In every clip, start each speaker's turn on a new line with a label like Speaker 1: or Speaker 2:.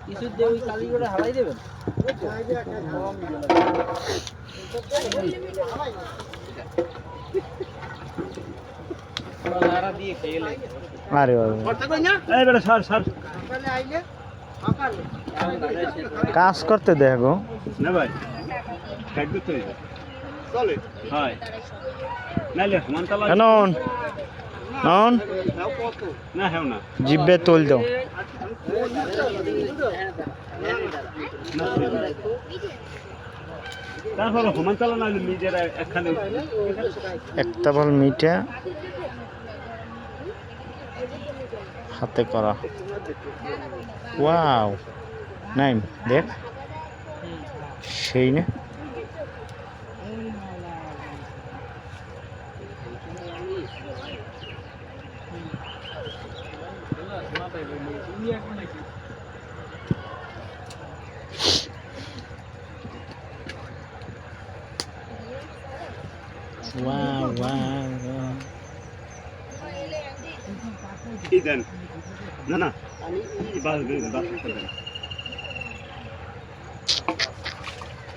Speaker 1: কিছু দিয়ে ওই কালি করে হালাই দেবেন।
Speaker 2: আরে কাজ করতে দেখো
Speaker 3: না ভাই কাটবে তো চলে হয় নাইলে সমানতালা
Speaker 2: নন নন
Speaker 3: না হ্যাঁ না
Speaker 2: জিব্বে তুল দাও
Speaker 3: তারপর সমানতালা না নিজেরা একখানে
Speaker 2: একটা বল মিঠা হাতে করা ওয়াও নাইম দেখ সেই না ওয়াও ওয়াও
Speaker 3: কি দেন না না বাস বাস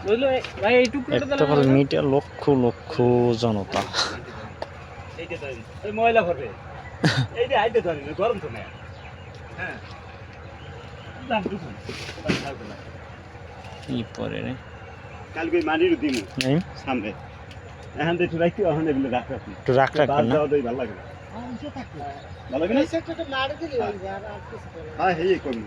Speaker 1: বুঝলো ভাই এইটুকু
Speaker 2: একটা বল মিঠা লক্ষ লক্ষ জনতা
Speaker 3: এইটা দেন এই ময়লা ভরবে এইটা আইতে ধরেন গরম তো না হ্যাঁ দাম দুপুর
Speaker 2: কি পরে রে
Speaker 3: কালকে মানির দিন
Speaker 2: নাই
Speaker 3: সামনে এখন তো একটু রাখি এখন এগুলো রাখতে আপনি
Speaker 2: একটু রাখ রাখ
Speaker 3: বাস
Speaker 2: না
Speaker 3: যাওয়া ভালো লাগে না ভালো লাগে না হ্যাঁ এই করুন